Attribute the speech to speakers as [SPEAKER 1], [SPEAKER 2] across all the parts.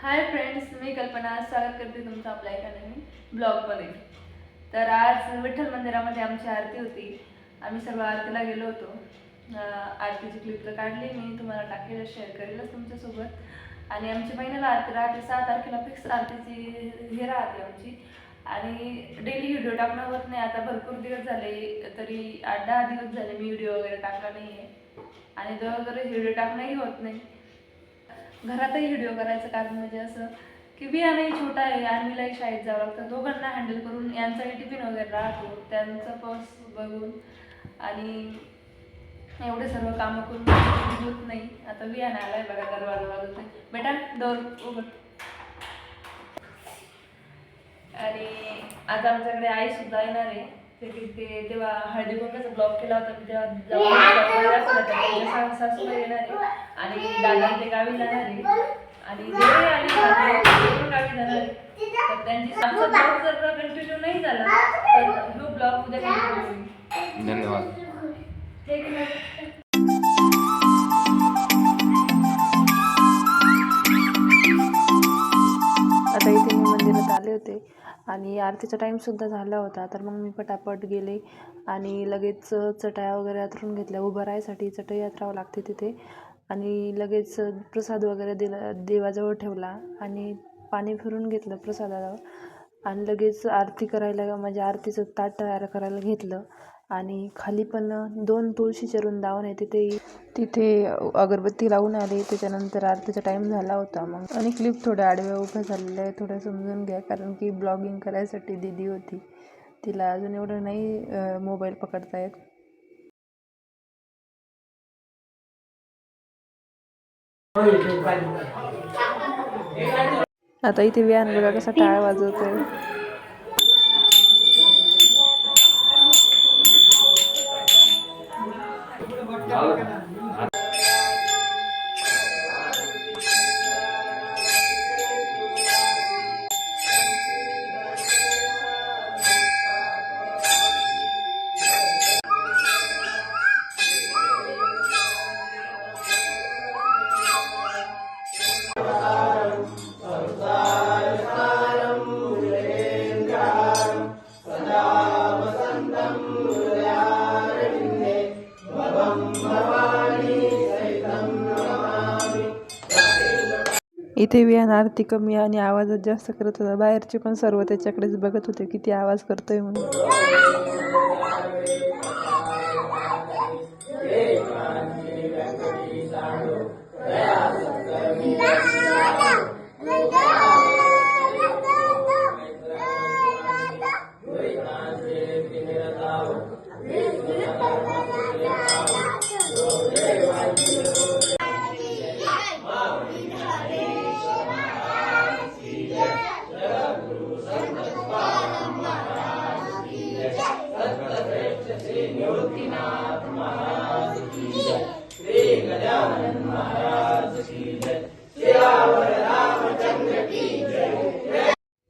[SPEAKER 1] Hi friends, मी कल्पना. स्वागत करते तुमचं आपल्या एका नवीन ब्लॉगमध्ये. तर आज विठ्ठल मंदिरामध्ये आमची आरती होती. आम्ही सर्व आरतीला गेलो होतो. आरतीची क्लिप तर काढली मी, तुम्हाला टाकेल, शेअर करेलच तुमच्यासोबत. आणि आमची महिन्याला आरती राहते, 6 तारखेला फिक्स आरतीची हे राहते आमची. आणि डेली व्हिडिओ टाकणं होत नाही. आता भरपूर दिवस झाले, तरी 8-10 दिवस झाले मी व्हिडिओ वगैरे टाकला नाही आहे. आणि दररोज व्हिडिओ टाकणंही होत नाही. घरातही व्हिडिओ करायचं कारण म्हणजे असं की बियाणंही छोटा आहे, आर्मीलाही शाळेत जावं लागतं, दोघांना हँडल करून यांचाही टिफिन वगैरे राहतो, त्यांचं पर्स बघून आणि एवढे सर्व कामं करून होत नाही. आता बियाणं आलाय बघा, दरवाजा वाजवतोय. बेटा डोर उघड. आणि आज आमच्याकडे आई सुद्धा येणार आहे. ते तेव्हा हळदी कुंकाचा ब्लॉग केला होता मी, तेव्हा सासूबाई येणार आहे आणि दादा ते गावी जाणार आहे आणि गावी जाणार आहे. तर त्यांची आमचा ब्लॉग जर कंटिन्यू नाही झाला तर हा ब्लॉग उद्या कंटिन्यू होईल.
[SPEAKER 2] धन्यवाद.
[SPEAKER 1] आता इथे मी मंदिरात आले होते आणि आरतीचा टाईमसुद्धा झाला होता. तर मग मी पटापट गेले आणि लगेच चटया वगैरे अंथरून घेतल्या. उभं राहायसाठी चटई अंथरावं लागते तिथे. आणि लगेच प्रसाद वगैरे दिला, देवाजवळ ठेवला आणि पाणी फिरून घेतलं प्रसादाजवळ. आणि लगेच आरती करायला, म्हणजे आरतीचं ताट तयार करायला घेतलं. आणि खाली पण 2 तुळशीचे वृंदावन आहे, तिथे अगरबत्ती लावून आले. त्याच्यानंतर आरतीचा टाईम झाला होता. मग आणि क्लिप थोड्या आडव्या उभ्या झालेल्या आहे, थोड्या समजून घ्या. कारण की ब्लॉगिंग करायसाठी दीदी होती, तिला अजून एवढं नाही मोबाईल पकडता येत. आता इथे व्यान बघा कसा टाळ वाजवतोय. इथे विहान आरती कमी आणि आवाजात जास्त करत होता. बाहेरचे पण सर्व त्याच्याकडेच बघत होते किती आवाज करतोय म्हणून.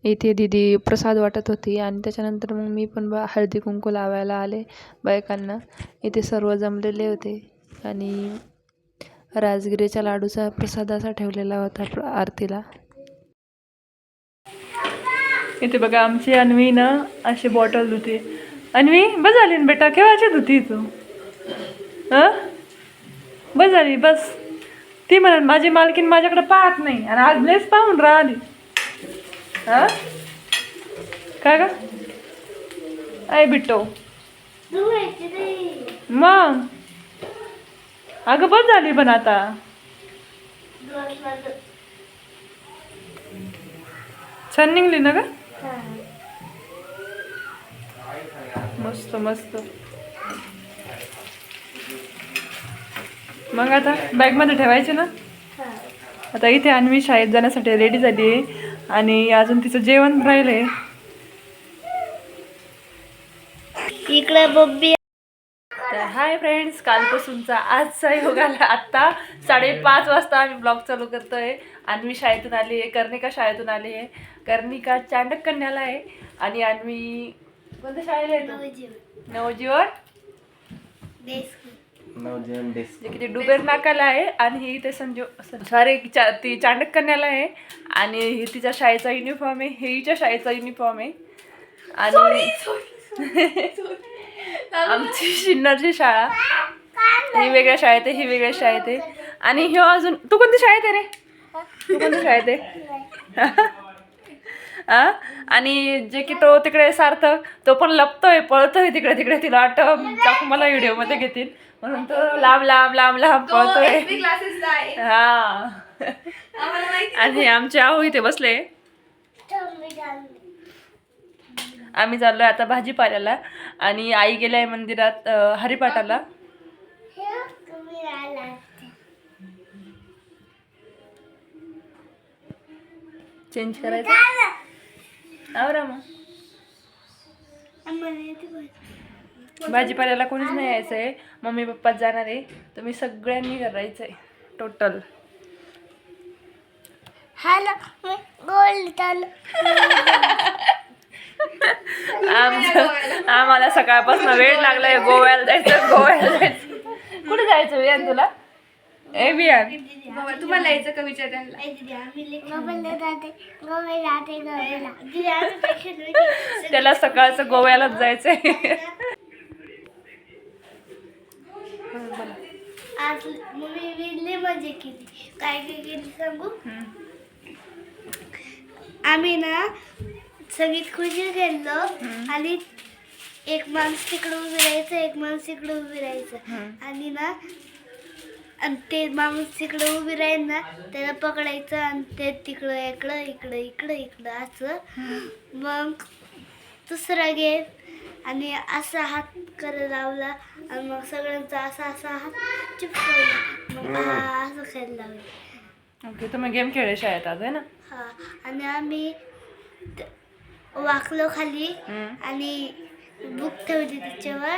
[SPEAKER 1] इथे दीदी प्रसाद वाटत होती आणि त्याच्यानंतर मग मी पण हळदी कुंकू लावायला आले बायकांना. इथे सर्व जमलेले होते आणि राजगिरीच्या लाडूचा प्रसाद असा ठेवलेला होता आरतीला. इथे बघा आमची अन्वी ना अशी बॉटल धुते. अन्वी बस झाली ना बेटा, केव्हाची धुती तू? बस झाली बस. ती म्हणत माझी मालकीन माझ्याकडे पाहत नाही आणि आज लेस पाहून राहिली. काय का ऐ बिट्टो मग अगं बस झाली पण आता. छान निघली ना ग, मस्त मस्त. मग आता बॅगमध्ये ठेवायचे ना. आता इथे अन्वी शाळेत जाण्यासाठी रेडी झाली आहे आणि अजून तिचं जेवण राहिलंय. इकडे बब्बी. तर हाय फ्रेंड्स, कालपासूनचा आजचा योग आला. आत्ता 5:30 वाजता आम्ही ब्लॉग चालू करतोय. अन्वी शाळेतून आली आहे, कर्णिका शाळेतून आली आहे. कर्णिका चांडक कन्याला आहे आणि अन्वी कोणत्या शाळेला आहे? नवजीवन
[SPEAKER 2] नवजीवन डेस्क
[SPEAKER 1] जे की ते डुबेर नाकाला आहे आणि ही इथे सॉरी ती चांडक कन्याला आहे आणि ही तिच्या शाळेचा युनिफॉर्म आहे, हे हिच्या शाळेचा युनिफॉर्म आहे आणि आमची शिन्नरची शाळा ही वेगळ्या शाळेत आहे, ही वेगळ्या शाळेत आहे आणि ह्यो अजून तू कोणत्या शाळेत आहे रे? तू कोणत्या शाळेत आहे? आणि जे की तो तिकडे सार्थक तो पण लपतोय पळतोय तिकडे तिकडे, तिला वाटतं काकू मला व्हिडिओ मध्ये घेतील म्हणून तो लांब लांब लांब लांब पळतोय. हा आणि आमचे आहो इथे बसले. आम्ही चाललोय आता भाजीपाल्याला आणि आई गेलाय मंदिरात हरिपाठाला. चेंज करायचं आवरा मग. भाजीपाल्याला कोणीच नाही यायचंय, मम्मी पप्पाच जाणार आहे, तुम्ही सगळ्यांनी करायचंय टोटल. आम्हाला सकाळपासून वेळ लागलाय गोव्याला जायचं, गोव्याला जायचं. कुठे जायचं वियान तुला? ए वियान
[SPEAKER 3] तुम्हाला यायचं का विचार त्यांना?
[SPEAKER 1] त्याला सकाळचं गोव्यालाच जायचंय.
[SPEAKER 3] आज मी मजा केली. काय काय केली सांगू? आम्ही ना सगळीत खुशी गेलो आणि एक माणूस तिकडं उभी राहायचं, एक माणूस इकडं उभी राहायचं आणि ना आणि ते माणूस तिकडं उभी राहील ना त्याला पकडायचं आणि ते तिकडं इकडं इकडं इकडं इकडं असं. मग दुसरा गेम आणि असा हात करायला लावला आणि मग सगळ्यांचा असा असा हात चिपकवला, मग असं खेळायला लावलं.
[SPEAKER 1] ओके, तुम्ही गेम खेळ शाळेत आज आहे ना?
[SPEAKER 3] हा आणि आम्ही वाकलो खाली आणि बुक ठेवली त्याच्यावर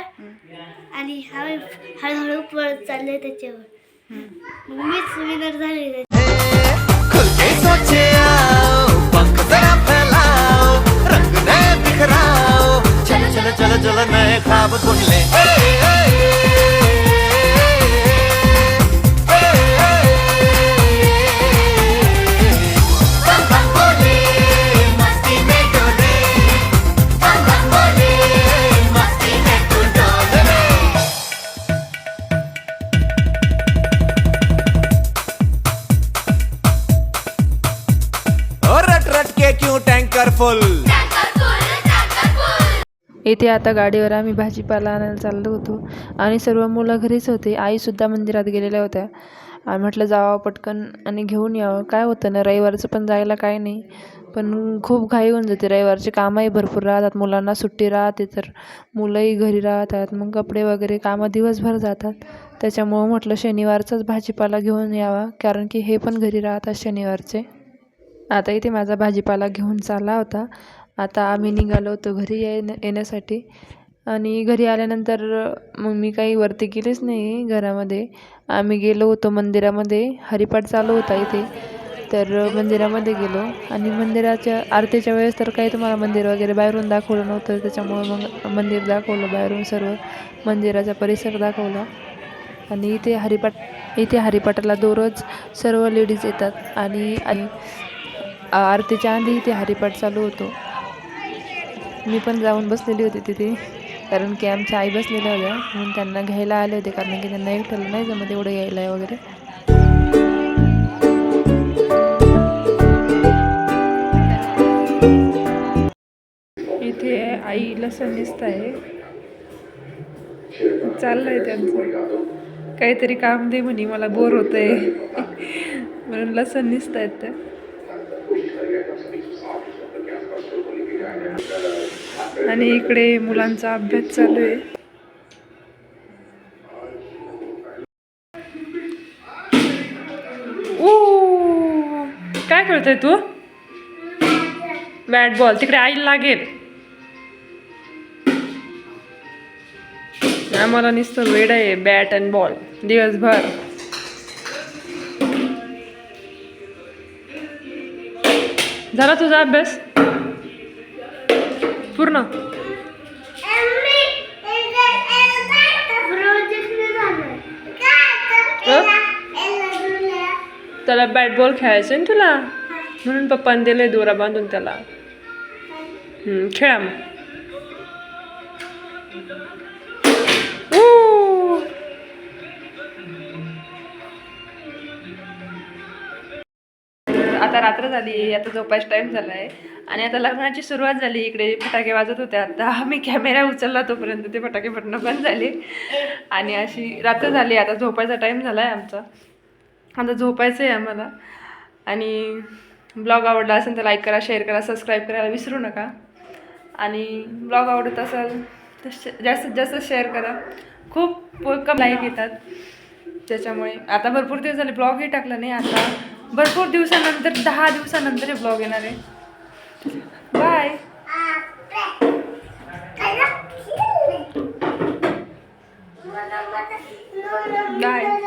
[SPEAKER 3] आणि आम्ही हळूहळू पळत चालले त्याच्यावर. मग मीच विनर झाले.
[SPEAKER 2] चलो चलो चलो नए ख्वाब बुन ले. रट रट के क्यों टैंकर फुल.
[SPEAKER 1] इथे आता गाडीवर आम्ही भाजीपाला आणायला चाललो होतो आणि सर्व मुलं घरीच होते. आईसुद्धा मंदिरात गेलेल्या होत्या. आम्ही म्हटलं जावं पटकन आणि घेऊन यावं. काय होतं ना, रविवारचं पण जायला काय नाही, पण खूप घाई होऊन जाते. रविवारचे कामही भरपूर राहतात, मुलांना सुट्टी राहते तर मुलंही घरी राहतात, मग कपडे वगैरे कामं दिवसभर जातात. त्याच्यामुळं म्हटलं शनिवारचाच भाजीपाला घेऊन यावा, कारण की हे पण घरी राहतात शनिवारचे. आता इथे माझा भाजीपाला घेऊन चालला होता. आता आम्ही निघालो होतो घरी येण्यासाठी आणि घरी आल्यानंतर मग मी काही वरती गेलीच नाही घरामध्ये. आम्ही गेलो होतो मंदिरामध्ये, हरिपाठ चालू होता इथे, तर मंदिरामध्ये गेलो आणि मंदिराच्या आरतीच्या वेळेस तर काही तुम्हाला मंदिर वगैरे बाहेरून दाखवलं नव्हतं, त्याच्यामुळे मग मंदिर दाखवलं बाहेरून, सर्व मंदिराचा परिसर दाखवला. आणि इथे हरिपाठाला दररोज सर्व लेडीज येतात आणि आरतीच्या आधी इथे हरिपाठ चालू होतो. मी पण जाऊन बसलेली होती तिथे, कारण की आमच्या आई बसलेल्या होत्या म्हणून त्यांना घ्यायला आले होते, कारण की त्यांना एकट्याला नाही जमत एवढं यायला वगैरे. इथे आई लसूण निसत आहे, चाललंय त्यांचं काहीतरी काम दे म्हणे, मला बोर होतंय म्हणून लसूण निसत आहेत ते. आणि इकडे मुलांचा अभ्यास चालू आहे. काय खेळतोय तू? Bat ball. तिकडे आईला लागेल. आम्हाला नुसतं वेड आहे बॅट अँड बॉल दिवसभर. झाला तुझा अभ्यास पूर्ण?
[SPEAKER 4] त्याला बॅट बॉल खेळायचं आहे ना तुला, म्हणून पप्पाने दिले दोरा बांधून त्याला. खेळा मग. आता रात्र झाली, आता झोपायचा टाईम झाला आहे आणि आता लग्नाची सुरुवात झाली. इकडे फटाके वाजत होते. आता मी कॅमेरा उचलला तोपर्यंत ते फटाके फटणं बंद झाले आणि अशी रात्र झाली. आता झोपायचा टाईम झाला आहे आमचा. आता झोपायचं आहे आम्हाला. आणि ब्लॉग आवडला असेल तर लाईक करा, शेअर करा, सबस्क्राईब करायला विसरू नका. आणि ब्लॉग आवडत असेल तर जास्तीत जास्त शेअर करा. खूप कम लाईक येतात त्याच्यामुळे. आता भरपूर दिवस झाले ब्लॉगही टाकला नाही. आता भरपूर दिवसानंतर 10 दिवसानंतर हे ब्लॉग येणार आहे. बाय. बाय.